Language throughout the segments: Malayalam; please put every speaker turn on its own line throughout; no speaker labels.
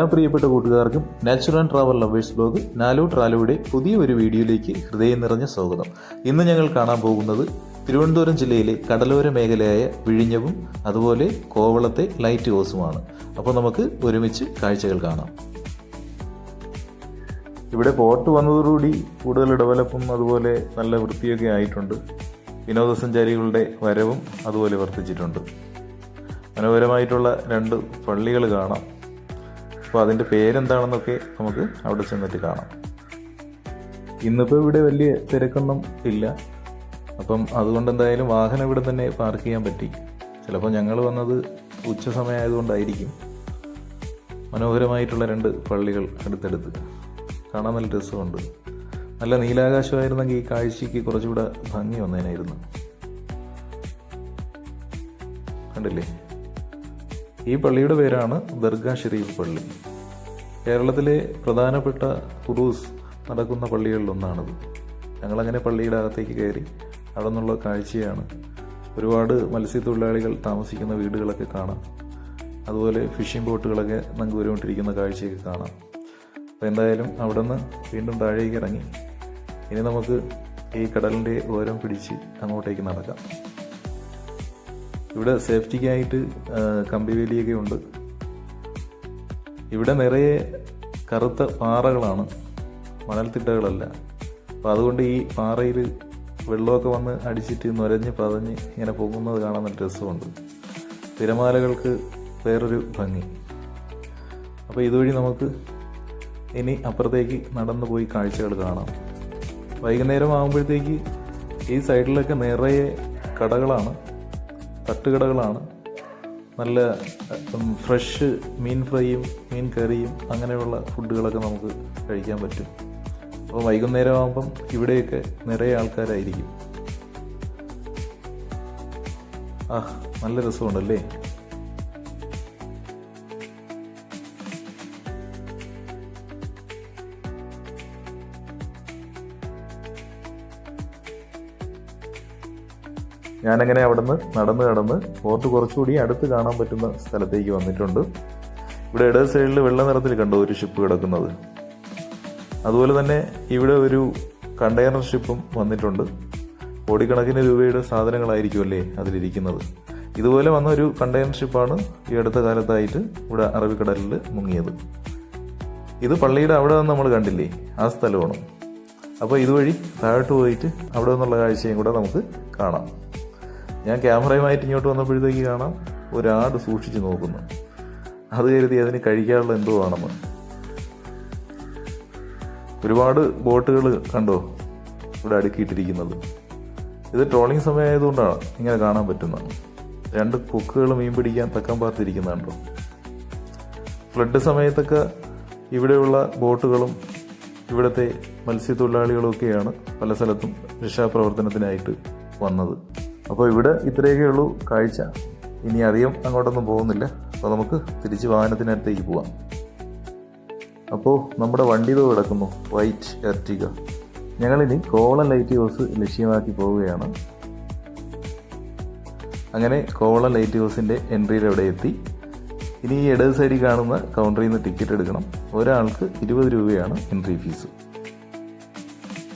എല്ലാ പ്രിയപ്പെട്ട കൂട്ടുകാർക്കും natural and travel lovers blog നാലു ട്രാലോയുടെ പുതിയ ഒരു വീഡിയോയിലേക്ക് ഹൃദയം നിറഞ്ഞ സ്വാഗതം. ഇന്ന് ഞങ്ങൾ കാണാൻ പോകുന്നത് തിരുവനന്തപുരം ജില്ലയിലെ കടലോര മേഖലയായ വിഴിഞ്ഞവും അതുപോലെ കോവളത്തെ ലൈറ്റ് ഹൗസുമാണ്. അപ്പോൾ നമുക്ക് ഒരുമിച്ച് കാഴ്ചകൾ കാണാം. ഇവിടെ പോർട്ട് വന്നതോടുകൂടി കൂടുതൽ ഡെവലപ്പും അതുപോലെ നല്ല വൃത്തിയൊക്കെ ആയിട്ടുണ്ട്. വിനോദസഞ്ചാരികളുടെ വരവും അതുപോലെ വർദ്ധിച്ചിട്ടുണ്ട്. മനോഹരമായിട്ടുള്ള 2 പള്ളികൾ കാണാം. അപ്പോൾ അതിൻ്റെ പേരെന്താണെന്നൊക്കെ നമുക്ക് അവിടെ ചെന്നിട്ട് കാണാം. ഇന്നിപ്പോൾ ഇവിടെ വലിയ തിരക്കൊന്നും ഇല്ല. അപ്പം അതുകൊണ്ട് എന്തായാലും വാഹനം ഇവിടെ തന്നെ പാർക്ക് ചെയ്യാൻ പറ്റി. ചിലപ്പോൾ ഞങ്ങൾ വന്നത് ഉച്ച സമയമായതുകൊണ്ടായിരിക്കും. മനോഹരമായിട്ടുള്ള 2 പള്ളികൾ അടുത്തടുത്ത് കാണാൻ നല്ല രസമുണ്ട്. നല്ല നീലാകാശമായിരുന്നെങ്കിൽ ഈ കാഴ്ചയ്ക്ക് കുറച്ചുകൂടെ ഭംഗി വന്നതിനായിരുന്നു. കണ്ടില്ലേ? ഈ പള്ളിയുടെ പേരാണ് ദർഗാ ഷെരീഫ് പള്ളി. കേരളത്തിലെ പ്രധാനപ്പെട്ട ഉറൂസ് നടക്കുന്ന പള്ളികളിലൊന്നാണിത്. ഞങ്ങളങ്ങനെ പള്ളിയുടെ അകത്തേക്ക് കയറി അവിടെ നിന്നുള്ള കാഴ്ചയാണ്. ഒരുപാട് മത്സ്യത്തൊഴിലാളികൾ താമസിക്കുന്ന വീടുകളൊക്കെ കാണാം. അതുപോലെ ഫിഷിംഗ് ബോട്ടുകളൊക്കെ നമുക്ക് വരുകൊണ്ടിരിക്കുന്ന കാഴ്ചയൊക്കെ കാണാം. അപ്പോൾ എന്തായാലും അവിടെ നിന്ന് വീണ്ടും താഴേക്ക് ഇറങ്ങി ഇനി നമുക്ക് ഈ കടലിൻ്റെ ഓരം പിടിച്ച് അങ്ങോട്ടേക്ക് നടക്കാം. ഇവിടെ സേഫ്റ്റിക്കായിട്ട് കമ്പിവേലിയൊക്കെ ഉണ്ട്. ഇവിടെ നിറയെ കറുത്ത പാറകളാണ്, മണൽത്തിട്ടകളല്ല. അപ്പോൾ അതുകൊണ്ട് ഈ പാറയിൽ വെള്ളമൊക്കെ വന്ന് അടിച്ചിട്ട് നുരഞ്ഞ് പതഞ്ഞ് ഇങ്ങനെ പോകുന്നത് കാണാൻ നല്ല രസമുണ്ട്. തിരമാലകൾക്ക് വേറൊരു ഭംഗി. അപ്പോൾ ഇതുവഴി നമുക്ക് ഇനി അപ്പുറത്തേക്ക് നടന്നു പോയി കാഴ്ചകൾ കാണാം. വൈകുന്നേരം ആകുമ്പോഴത്തേക്ക് ഈ സൈഡിലൊക്കെ നിറയെ കടകളാണ്, തട്ടുകടകളാണ്. നല്ല ഫ്രഷ് മീൻ ഫ്രൈയും മീൻ കറിയും അങ്ങനെയുള്ള ഫുഡുകളൊക്കെ നമുക്ക് കഴിക്കാൻ പറ്റും. അപ്പോൾ വൈകുന്നേരം ആകുമ്പം ഇവിടെയൊക്കെ നിറയെ ആൾക്കാരായിരിക്കും. നല്ല രസമുണ്ടല്ലേ? ഞാനങ്ങനെ അവിടെ നിന്ന് നടന്ന് പോർട്ട് കുറച്ചുകൂടി അടുത്ത് കാണാൻ പറ്റുന്ന സ്ഥലത്തേക്ക് വന്നിട്ടുണ്ട്. ഇവിടെ ഇടത് സൈഡിൽ വെള്ള നിറത്തിൽ കണ്ടോ ഒരു ഷിപ്പ് കിടക്കുന്നത്. അതുപോലെ തന്നെ ഇവിടെ ഒരു കണ്ടെയ്നർ ഷിപ്പും വന്നിട്ടുണ്ട്. കോടിക്കണക്കിന് രൂപയുടെ സാധനങ്ങളായിരിക്കുമല്ലേ അതിലിരിക്കുന്നത്. ഇതുപോലെ വന്ന ഒരു കണ്ടെയ്നർ ഷിപ്പാണ് ഈ അടുത്ത കാലത്തായിട്ട് ഇവിടെ അറബിക്കടലിൽ മുങ്ങിയത്. ഇത് പള്ളിയുടെ അവിടെ നിന്ന് നമ്മൾ കണ്ടില്ലേ, ആ സ്ഥലമാണ്. അപ്പോൾ ഇതുവഴി താഴോട്ട് പോയിട്ട് അവിടെ നിന്നുള്ള കാഴ്ചയും കൂടെ നമുക്ക് കാണാം. ഞാൻ ക്യാമറയുമായിട്ട് ഇങ്ങോട്ട് വന്നപ്പോഴത്തേക്ക് കാണാം ഒരാട് സൂക്ഷിച്ച് നോക്കുന്നു. അത് കരുതി അതിന് കഴിക്കാനുള്ള എന്തോ ആണെന്ന്. ഒരുപാട് ബോട്ടുകൾ കണ്ടോ ഇവിടെ അടുക്കിയിട്ടിരിക്കുന്നത്. ഇത് ട്രോളിങ് സമയമായതുകൊണ്ടാണ് ഇങ്ങനെ കാണാൻ പറ്റുന്നത്. 2 കൊക്കുകൾ മീൻ പിടിക്കാൻ തക്കം പാർത്തിരിക്കുന്നുണ്ടോ. ഫ്ലഡ് സമയത്തൊക്കെ ഇവിടെയുള്ള ബോട്ടുകളും ഇവിടുത്തെ മത്സ്യത്തൊഴിലാളികളുമൊക്കെയാണ് പല സ്ഥലത്തും രക്ഷാപ്രവർത്തനത്തിനായിട്ട് വന്നത്. അപ്പോൾ ഇവിടെ ഇത്രയൊക്കെ ഉള്ളൂ കാഴ്ച. ഇനി അധികം അങ്ങോട്ടൊന്നും പോകുന്നില്ല. അപ്പോൾ നമുക്ക് തിരിച്ച് വാഹനത്തിനടുത്തേക്ക് പോവാം. അപ്പോൾ നമ്മുടെ വണ്ടി ഇതോ കിടക്കുന്നു, വൈറ്റ് എർട്ടിഗ. ഞങ്ങളിനി കോവളം ലൈറ്റ് ഹൗസ് ലക്ഷ്യമാക്കി പോവുകയാണ്. അങ്ങനെ കോവളം ലൈറ്റ് ഹൗസിൻ്റെ എൻട്രിയിൽ അവിടെ എത്തി. ഇനി ഈ ഇടത് സൈഡിൽ കാണുന്ന കൗണ്ടറിൽ നിന്ന് ടിക്കറ്റ് എടുക്കണം. ഒരാൾക്ക് 20 രൂപയാണ് എൻട്രി ഫീസ്.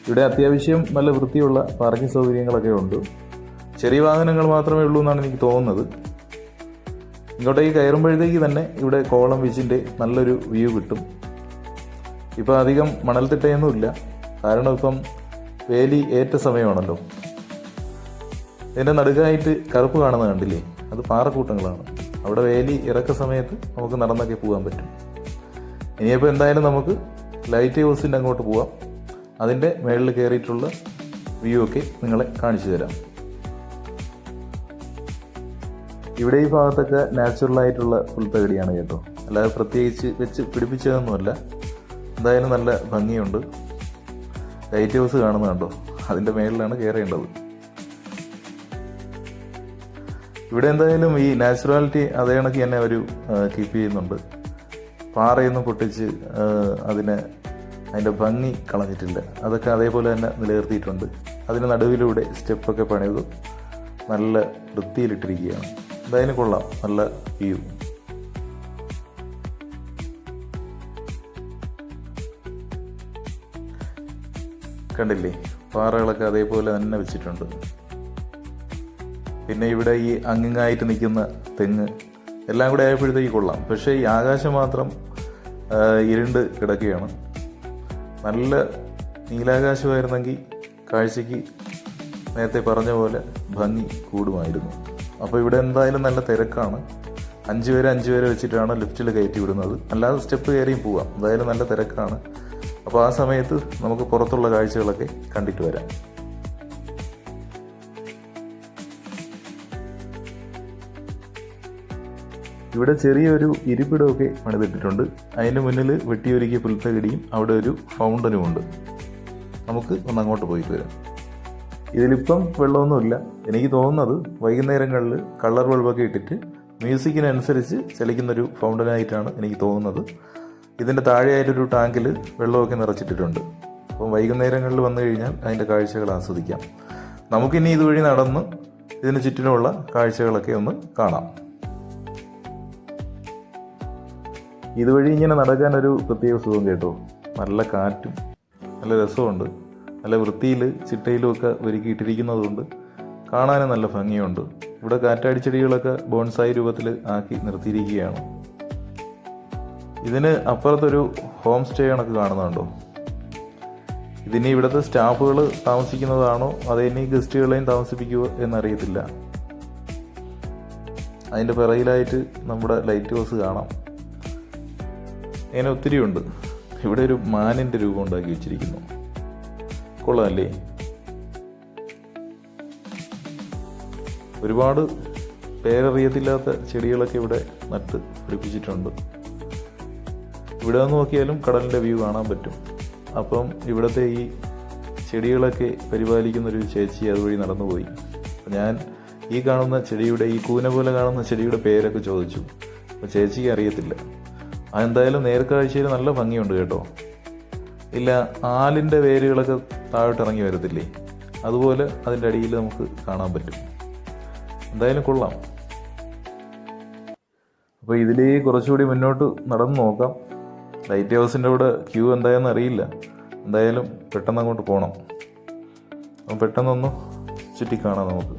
ഇവിടെ അത്യാവശ്യം നല്ല വൃത്തിയുള്ള പാർക്കിംഗ് സൗകര്യങ്ങളൊക്കെ ഉണ്ട്. ചെറിയ വാഹനങ്ങൾ മാത്രമേ ഉള്ളൂ എന്നാണ് എനിക്ക് തോന്നുന്നത്. ഇങ്ങോട്ടേക്ക് കയറുമ്പോഴത്തേക്ക് തന്നെ ഇവിടെ കോവളം ബീച്ചിൻ്റെ നല്ലൊരു വ്യൂ കിട്ടും. ഇപ്പം അധികം മണൽത്തിട്ടയൊന്നുമില്ല, കാരണം ഇപ്പം വേലി ഏറ്റ സമയമാണല്ലോ. ഇതിൻ്റെ നടുക്കായിട്ട് കറുപ്പ് കാണുന്നത് കണ്ടില്ലേ, അത് പാറക്കൂട്ടങ്ങളാണ്. അവിടെ വേലി ഇറക്ക സമയത്ത് നമുക്ക് നടന്നൊക്കെ പോകാൻ പറ്റും. ഇനിയിപ്പോൾ എന്തായാലും നമുക്ക് ലൈറ്റ് ഹൗസിൻ്റെ അങ്ങോട്ട് പോവാം. അതിൻ്റെ മേളിൽ കയറിയിട്ടുള്ള വ്യൂ ഒക്കെ നിങ്ങളെ കാണിച്ചു തരാം. ഇവിടെ ഈ ഭാഗത്തൊക്കെ നാച്ചുറലായിട്ടുള്ള പുൽത്തകടിയാണ് കേട്ടോ, അല്ലാതെ പ്രത്യേകിച്ച് വെച്ച് പിടിപ്പിച്ചതൊന്നുമല്ല. എന്തായാലും നല്ല ഭംഗിയുണ്ട്. ലൈറ്റ് ഹൗസ് കാണുന്നത് കണ്ടോ, അതിൻ്റെ മേളിലാണ് കയറേണ്ടത്. ഇവിടെ എന്തായാലും ഈ നാച്ചുറാലിറ്റി അതേ കണക്ക് തന്നെ അവർ കീപ്പ് ചെയ്യുന്നുണ്ട്. പാറയൊന്നും പൊട്ടിച്ച് അതിൻ്റെ ഭംഗി കളഞ്ഞിട്ടില്ല. അതൊക്കെ അതേപോലെ തന്നെ നിലനിർത്തിയിട്ടുണ്ട്. അതിന് നടുവിലൂടെ സ്റ്റെപ്പൊക്കെ പണിത് നല്ല വൃത്തിയിലിട്ടിരിക്കുകയാണ്. എന്തായാലും കൊള്ളാം, നല്ല വ്യൂ. കണ്ടില്ലേ, പാറകളൊക്കെ അതേപോലെ തന്നെ വെച്ചിട്ടുണ്ട്. പിന്നെ ഇവിടെ ഈ അങ്ങിങ്ങായിട്ട് നിൽക്കുന്ന തെങ്ങ് എല്ലാം കൂടെ ആയപ്പോഴത്തേക്ക് കൊള്ളാം. പക്ഷേ ഈ ആകാശം മാത്രം ഇരുണ്ട് കിടക്കുകയാണ്. നല്ല നീലാകാശമായിരുന്നെങ്കിൽ കാഴ്ചയ്ക്ക് നേരത്തെ പറഞ്ഞ പോലെ ഭംഗി കൂടുമായിരുന്നു. അപ്പോൾ ഇവിടെ എന്തായാലും നല്ല തിരക്കാണ്. 5 പേരെ വെച്ചിട്ടാണ് ലിഫ്റ്റിൽ കയറ്റി വിടുന്നത്. അല്ലാതെ സ്റ്റെപ്പ് കയറിയും പോവാം. എന്തായാലും നല്ല തിരക്കാണ്. അപ്പോൾ ആ സമയത്ത് നമുക്ക് പുറത്തുള്ള കാഴ്ചകളൊക്കെ കണ്ടിട്ട് വരാം. ഇവിടെ ചെറിയൊരു ഇരിപ്പിടമൊക്കെ പണിതിട്ടിട്ടുണ്ട്. അതിന് മുന്നിൽ വെട്ടിയൊരുക്കിയ പുൽത്തകിടിയും അവിടെ ഒരു ഫൗണ്ടനും ഉണ്ട്. നമുക്ക് അങ്ങോട്ട് പോയിട്ട് വരാം. ഇതിലിപ്പം വെള്ളമൊന്നുമില്ല. എനിക്ക് തോന്നുന്നത് വൈകുന്നേരങ്ങളിൽ കളർ ബൾബൊക്കെ ഇട്ടിട്ട് മ്യൂസിക്കിനനുസരിച്ച് ചലിക്കുന്നൊരു ഫൗണ്ടനായിട്ടാണ് എനിക്ക് തോന്നുന്നത്. ഇതിൻ്റെ താഴെയായിട്ടൊരു ടാങ്കിൽ വെള്ളമൊക്കെ നിറച്ചിട്ടിട്ടുണ്ട്. അപ്പം വൈകുന്നേരങ്ങളിൽ വന്നു കഴിഞ്ഞാൽ അതിൻ്റെ കാഴ്ചകൾ ആസ്വദിക്കാം. നമുക്കിനി ഇതുവഴി നടന്ന് ഇതിന് ചുറ്റിനുമുള്ള കാഴ്ചകളൊക്കെ ഒന്ന് കാണാം. ഇതുവഴി ഇങ്ങനെ നടക്കാനൊരു പ്രത്യേക സുഖം കേട്ടോ. നല്ല കാറ്റും നല്ല രസമുണ്ട്. നല്ല വൃത്തിയിൽ ചിട്ടയിലും ഒക്കെ ഒരുക്കിയിട്ടിരിക്കുന്നതുകൊണ്ട് കാണാനും നല്ല ഭംഗിയുണ്ട്. ഇവിടെ കാറ്റാടിച്ചെടികളൊക്കെ ബോൺസായി രൂപത്തിൽ ആക്കി നിർത്തിയിരിക്കുകയാണ്. ഇതിന് അപ്പുറത്തൊരു ഹോം സ്റ്റേ കണക്ക് കാണുന്നുണ്ടോ? ഇതിനി ഇവിടുത്തെ സ്റ്റാഫുകൾ താമസിക്കുന്നതാണോ അതോ ഇനി ഗസ്റ്റുകളെയും താമസിപ്പിക്കുമോ എന്നറിയത്തില്ല. അതിൻ്റെ പിറകിലായിട്ട് നമ്മുടെ ലൈറ്റ് ഹൗസ് കാണാം. അങ്ങനെ ഒത്തിരി ഉണ്ട്. ഇവിടെ ഒരു മാനിൻ്റെ രൂപം ഉണ്ടാക്കി വെച്ചിരിക്കുന്നു. കൊള്ളാമല്ലേ? ഒരുപാട് പേരറിയത്തില്ലാത്ത ചെടികളൊക്കെ ഇവിടെ നട്ട് പിടിപ്പിച്ചിട്ടുണ്ട്. ഇവിടെ നിന്ന് നോക്കിയാലും കടലിൻ്റെ വ്യൂ കാണാൻ പറ്റും. അപ്പം ഇവിടുത്തെ ഈ ചെടികളൊക്കെ പരിപാലിക്കുന്നൊരു ചേച്ചി അതുവഴി നടന്നുപോയി. ഞാൻ ഈ കാണുന്ന ചെടിയുടെ, ഈ കൂന പോലെ കാണുന്ന ചെടിയുടെ പേരൊക്കെ ചോദിച്ചു. അപ്പോൾ ചേച്ചിക്ക് അറിയത്തില്ല. അതെന്തായാലും നേർക്കാഴ്ചയിൽ നല്ല ഭംഗിയുണ്ട് കേട്ടോ. ഇല്ല, ആലിൻ്റെ വേരുകളൊക്കെ താഴോട്ട് ഇറങ്ങി വരത്തില്ലേ, അതുപോലെ അതിൻ്റെ അടിയിൽ നമുക്ക് കാണാൻ പറ്റും. എന്തായാലും കൊള്ളാം. അപ്പോൾ ഇതിലേ കുറച്ചുകൂടി മുന്നോട്ട് നടന്നു നോക്കാം. ലൈറ്റ് ഹൗസിൻ്റെ അവിടെ ക്യൂ എന്തായെന്ന് അറിയില്ല. എന്തായാലും പെട്ടെന്ന് അങ്ങോട്ട് പോകണം. അപ്പം പെട്ടെന്നൊന്ന് ചുറ്റിക്കാണാം നമുക്ക്.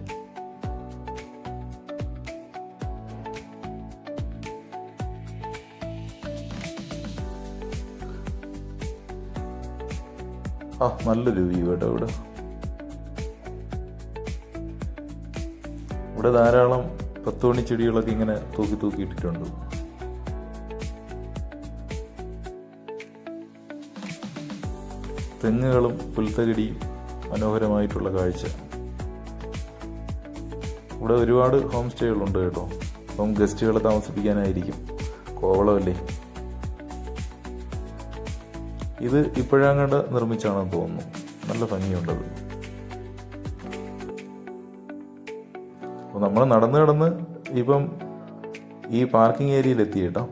നല്ലൊരു വ്യൂ കേട്ടോ. ഇവിടെ ധാരാളം 10 മണി ചെടികളൊക്കെ ഇങ്ങനെ തൂക്കിയിട്ടിട്ടുണ്ട്. തെങ്ങുകളും പുൽത്തകിടിയും മനോഹരമായിട്ടുള്ള കാഴ്ച. ഇവിടെ ഒരുപാട് ഹോം സ്റ്റേകളുണ്ട് കേട്ടോ. അപ്പം ഗസ്റ്റുകളെ താമസിപ്പിക്കാനായിരിക്കും. കോവളമല്ലേ. ഇത് ഇപ്പോഴാങ്ങാണ്ട് നിർമ്മിച്ചാണെന്ന് തോന്നുന്നു. നല്ല ഭംഗിയുണ്ടത്. അപ്പോൾ നമ്മൾ നടന്ന് ഇപ്പം ഈ പാർക്കിംഗ് ഏരിയയിൽ എത്തി കേട്ടോ.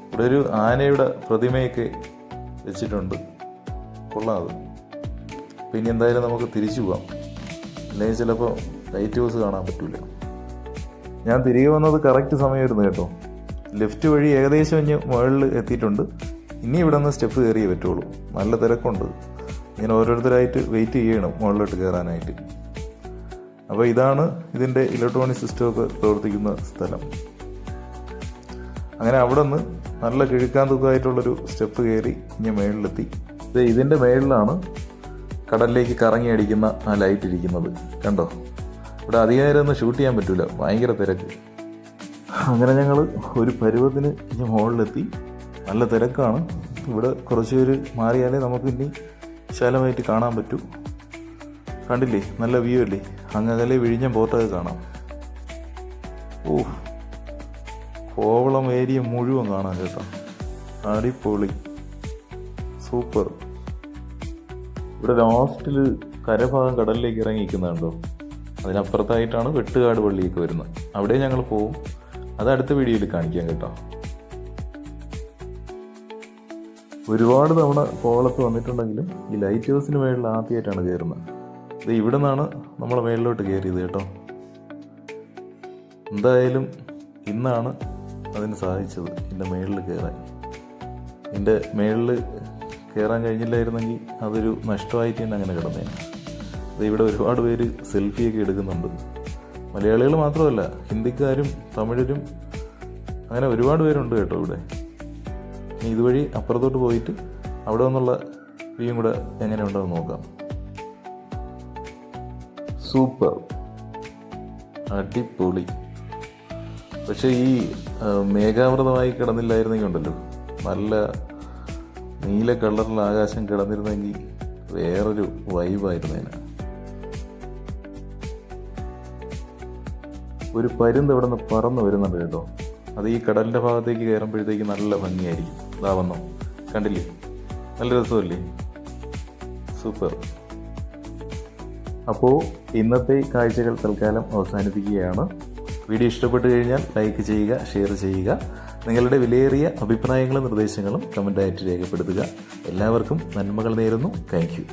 ഇവിടെ ഒരു ആനയുടെ പ്രതിമയൊക്കെ വെച്ചിട്ടുണ്ട്. കൊള്ളാം അത്. പിന്നെ എന്തായാലും നമുക്ക് തിരിച്ചു പോവാം. അല്ലെങ്കിൽ ചിലപ്പോൾ ലൈറ്റ് ഹൗസ് കാണാൻ പറ്റില്ല. ഞാൻ തിരികെ വന്നത് കറക്റ്റ് സമയമായിരുന്നു കേട്ടോ. ലെഫ്റ്റ് വഴി ഏകദേശം മുകളിൽ എത്തിയിട്ടുണ്ട്. ഇനി ഇവിടെ നിന്ന് സ്റ്റെപ്പ് കയറിയേ പറ്റുള്ളൂ. നല്ല തിരക്കുണ്ട്. ഇങ്ങനെ ഓരോരുത്തരായിട്ട് വെയിറ്റ് ചെയ്യണം മുകളിലോട്ട് കയറാനായിട്ട്. അപ്പോൾ ഇതാണ് ഇതിൻ്റെ ഇലക്ട്രോണിക് സിസ്റ്റമൊക്കെ പ്രവർത്തിക്കുന്ന സ്ഥലം. അങ്ങനെ അവിടെ നിന്ന് നല്ല കിഴുക്കാൻ തൂക്കമായിട്ടുള്ളൊരു സ്റ്റെപ്പ് കയറി ഇനി മുകളിലെത്തി. ഇതിൻ്റെ മുകളിലാണ് കടലിലേക്ക് കറങ്ങി അടിക്കുന്ന ആ ലൈറ്റ് ഇരിക്കുന്നത്. കണ്ടോ? ഇവിടെ അധികം നേരം ഒന്നും ഷൂട്ട് ചെയ്യാൻ പറ്റില്ല, ഭയങ്കര തിരക്ക്. അങ്ങനെ ഞങ്ങൾ ഒരു പരുവത്തിന് ഇനി മുകളിലെത്തി. നല്ല തിരക്കാണ്. ഇവിടെ കുറച്ച് പേര് മാറിയാലേ നമുക്ക് ഇനി വിശാലമായിട്ട് കാണാൻ പറ്റൂ. കണ്ടില്ലേ, നല്ല വ്യൂ അല്ലേ? അങ്ങനെ വിഴിഞ്ഞം പോർട്ടൊക്കെ കാണാം. കോവളം ഏരിയ മുഴുവൻ കാണാം കേട്ടോ. അടിപൊളി, സൂപ്പർ. ഇവിടെ ലാസ്റ്റിൽ കരഭാഗം കടലിലേക്ക് ഇറങ്ങി നിൽക്കുന്നുണ്ടോ? അതിനപ്പുറത്തായിട്ടാണ് വെട്ടുകാട് പള്ളിയൊക്കെ വരുന്നത്. അവിടെ ഞങ്ങൾ പോവും. അത് അടുത്ത വീഡിയോയിൽ കാണിക്കാം കേട്ടോ. ഒരുപാട് തവണ കോവളത്ത് വന്നിട്ടുണ്ടെങ്കിലും ഈ ലൈറ്റ് ഹൗസിന് മേളിൽ ആദ്യമായിട്ടാണ് കയറുന്നത്. ഇത് ഇവിടെ നിന്നാണ് നമ്മളെ മേളിലോട്ട് കയറിയത് കേട്ടോ. എന്തായാലും ഇന്നാണ് അതിന് സാധിച്ചത് എൻ്റെ മേളിൽ കയറാൻ. എൻ്റെ മേളിൽ കയറാൻ കഴിഞ്ഞില്ലായിരുന്നെങ്കിൽ അതൊരു നഷ്ടമായിട്ട് തന്നെ അങ്ങനെ കിടന്നേനെ. അത് ഇവിടെ ഒരുപാട് പേര് സെൽഫിയൊക്കെ എടുക്കുന്നുണ്ട്. മലയാളികൾ മാത്രമല്ല, ഹിന്ദിക്കാരും തമിഴരും അങ്ങനെ ഒരുപാട് പേരുണ്ട് കേട്ടോ ഇവിടെ. ഇനി ഇതുവഴി അപ്പുറത്തോട്ട് പോയിട്ട് അവിടെ നിന്നുള്ള വ്യൂയും കൂടെ എങ്ങനെയുണ്ടെന്ന് നോക്കാം. സൂപ്പർ, അടിപൊളി. പക്ഷേ ഈ മേഘാവൃതമായി കിടന്നില്ലായിരുന്നെങ്കിൽ ഉണ്ടല്ലോ, നല്ല നീല കളറിൽ ആകാശം കിടന്നിരുന്നെങ്കിൽ വേറൊരു വൈബായിരുന്നേനെ. ഒരു പരുന്ത് ഇവിടെ നിന്ന് പറന്ന് വരുന്നുണ്ട് കേട്ടോ. അത് ഈ കടലിൻ്റെ ഭാഗത്തേക്ക് കയറുമ്പോഴത്തേക്ക് നല്ല ഭംഗിയായിരിക്കും. ഇതാ വന്നോ, കണ്ടില്ലേ? നല്ല രസമല്ലേ? സൂപ്പർ. അപ്പോൾ ഇന്നത്തെ കാഴ്ചകൾ തൽക്കാലം അവസാനിപ്പിക്കുകയാണ്. വീഡിയോ ഇഷ്ടപ്പെട്ടു കഴിഞ്ഞാൽ ലൈക്ക് ചെയ്യുക, ഷെയർ ചെയ്യുക. നിങ്ങളുടെ വിലയേറിയ അഭിപ്രായങ്ങളും നിർദ്ദേശങ്ങളും കമൻ്റായിട്ട് രേഖപ്പെടുത്തുക. എല്ലാവർക്കും നന്മകൾ നേരുന്നു. Thank you.